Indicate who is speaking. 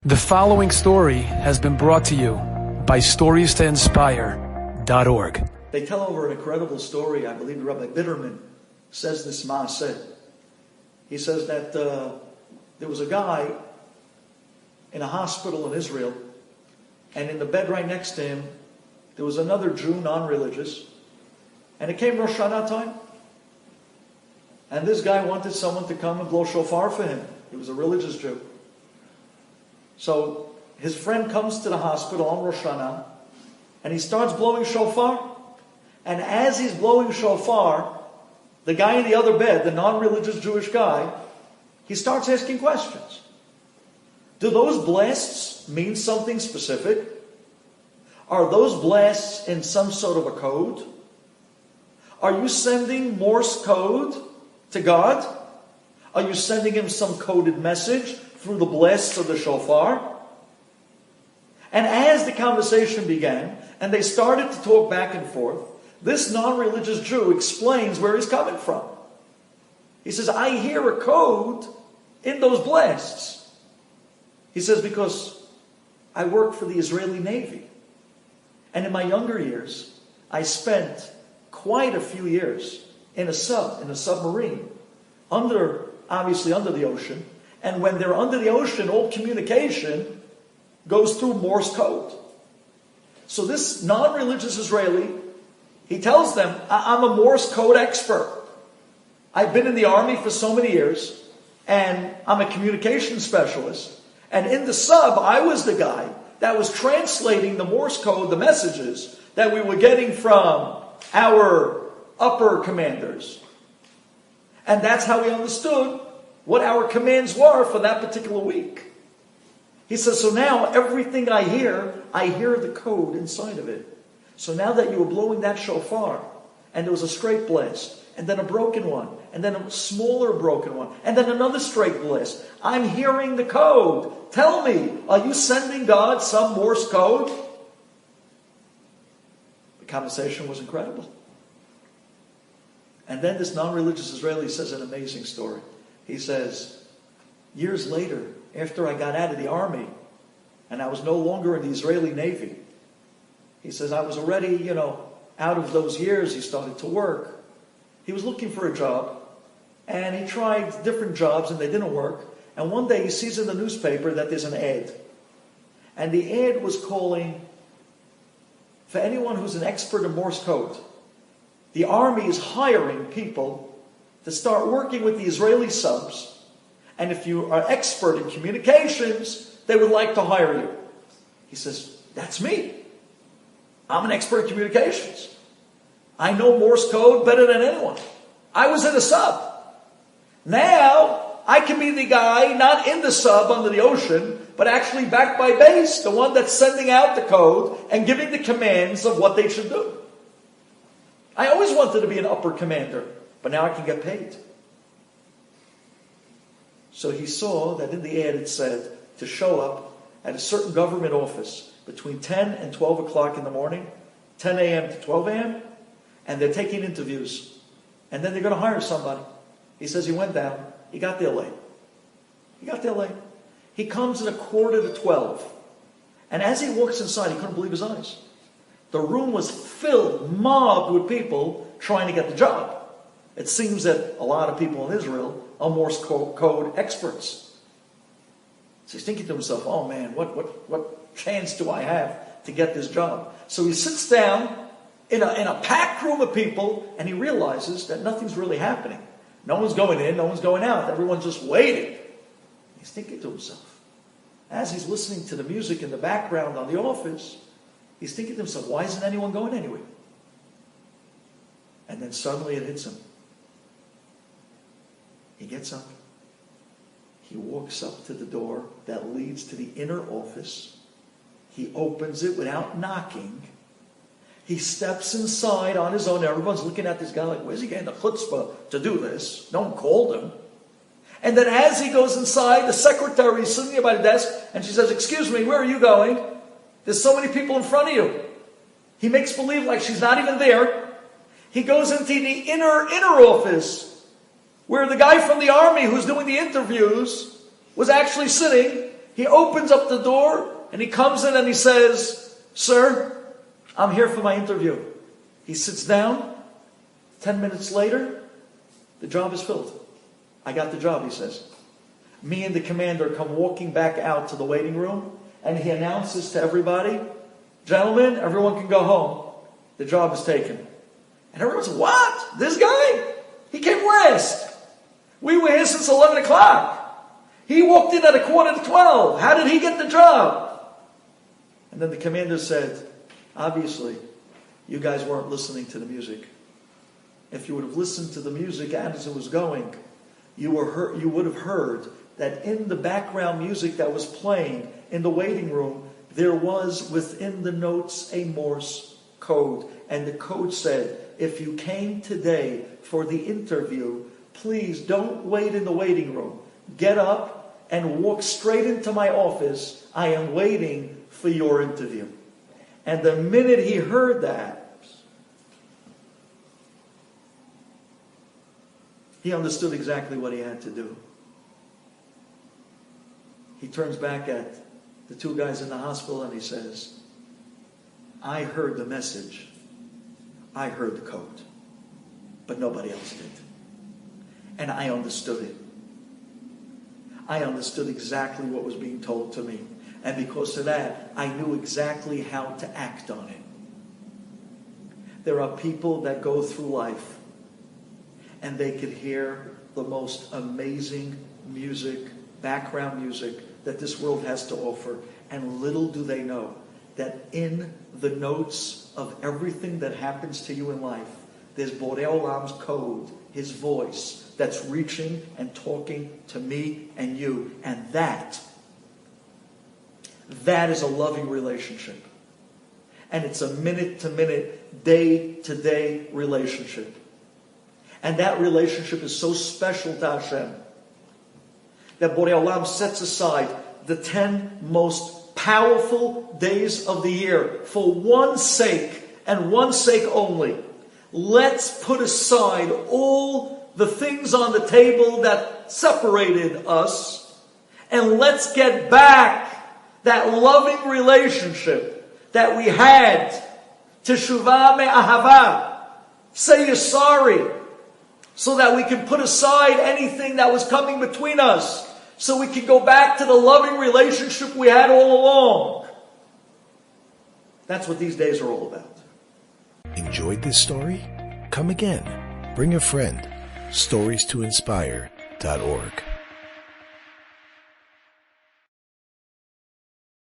Speaker 1: The following story has been brought to you by StoriesToInspire.org.
Speaker 2: They tell over an incredible story. I believe Rabbi Bitterman says this maaseh. He says that there was a guy in a hospital in Israel, and in the bed right next to him, there was another Jew, non-religious, and it came Rosh Hashanah time. And this guy wanted someone to come and blow shofar for him. He was a religious Jew. So his friend comes to the hospital on Rosh Hashanah, and he starts blowing shofar. And as he's blowing shofar, the guy in the other bed, the non-religious Jewish guy, he starts asking questions. Do those blasts mean something specific? Are those blasts in some sort of a code? Are you sending Morse code to God? Are you sending him some coded message through the blasts of the shofar? And as the conversation began, and they started to talk back and forth, this non-religious Jew explains where he's coming from. He says, I hear a code in those blasts. He says, because I work for the Israeli Navy. And in my younger years, I spent quite a few years in a submarine, obviously under the ocean. And when they're under the ocean, all communication goes through Morse code. So this non-religious Israeli, he tells them, I'm a Morse code expert. I've been in the army for so many years, and I'm a communication specialist. And in the sub, I was the guy that was translating the Morse code, the messages that we were getting from our upper commanders. And that's how we understood what our commands were for that particular week. He says, so now everything I hear the code inside of it. So now that you were blowing that shofar, and there was a straight blast, and then a broken one, and then a smaller broken one, and then another straight blast, I'm hearing the code. Tell me, are you sending God some Morse code? The conversation was incredible. And then this non-religious Israeli says an amazing story. He says, years later, after I got out of the army, and I was no longer in the Israeli Navy, he says, I was already, out of those years, he started to work. He was looking for a job, and he tried different jobs, and they didn't work. And one day he sees in the newspaper that there's an ad. And the ad was calling for anyone who's an expert in Morse code. The army is hiring people to start working with the Israeli subs. And if you are expert in communications, they would like to hire you. He says, that's me. I'm an expert in communications. I know Morse code better than anyone. I was in a sub. Now, I can be the guy not in the sub under the ocean, but actually back by base, the one that's sending out the code and giving the commands of what they should do. I always wanted to be an upper commander, but now I can get paid. So he saw that in the ad it said to show up at a certain government office between 10 and 12 o'clock in the morning, 10 a.m. to 12 a.m., and they're taking interviews. And then they're going to hire somebody. He says he went down. He got there late. He comes at 11:45. And as he walks inside, he couldn't believe his eyes. The room was filled, mobbed with people trying to get the job. It seems that a lot of people in Israel are Morse code experts. So he's thinking to himself, oh man, what chance do I have to get this job? So he sits down in a packed room of people, and he realizes that nothing's really happening. No one's going in, no one's going out. Everyone's just waiting. He's thinking to himself, as he's listening to the music in the background on the office, he's thinking to himself, why isn't anyone going anywhere? And then suddenly it hits him. He gets up. He walks up to the door that leads to the inner office. He opens it without knocking. He steps inside on his own. Everyone's looking at this guy like, where's he getting the chutzpah to do this? No one called him. And then as he goes inside, the secretary is sitting there by the desk, and she says, excuse me, where are you going? There's so many people in front of you. He makes believe like she's not even there. He goes into the inner office, where the guy from the army who's doing the interviews was actually sitting, He opens up the door and he comes in and he says, "Sir, I'm here for my interview." He sits down. 10 minutes later, the job is filled. "I got the job," he says. Me and the commander come walking back out to the waiting room, and he announces to everybody, "Gentlemen, everyone can go home. The job is taken." And everyone's, "What? This guy? He came last. We were here since 11 o'clock. He walked in at 11:45. How did he get the job?" And then the commander said, "Obviously, you guys weren't listening to the music. If you would have listened to the music as it was going, you would have heard that in the background music that was playing in the waiting room, there was within the notes a Morse code. And the code said, if you came today for the interview, please don't wait in the waiting room. Get up and walk straight into my office. I am waiting for your interview." And the minute he heard that, he understood exactly what he had to do. He turns back at the two guys in the hospital and he says, "I heard the message. I heard the code. But nobody else did. And I understood it. I understood exactly what was being told to me. And because of that, I knew exactly how to act on it." There are people that go through life and they could hear the most amazing music, background music that this world has to offer. And little do they know that in the notes of everything that happens to you in life, there's Borei Olam's code, his voice, that's reaching and talking to me and you. And that is a loving relationship. And it's a minute-to-minute, day-to-day relationship. And that relationship is so special to Hashem that Borei Olam sets aside the 10 most powerful days of the year for one sake and one sake only. Let's put aside all the things on the table that separated us, and let's get back that loving relationship that we had. Teshuvah me'ahava. Say you're sorry, so that we can put aside anything that was coming between us, so we can go back to the loving relationship we had all along. That's what these days are all about.
Speaker 3: Enjoyed this story? Come again. Bring a friend. StoriesToInspire.org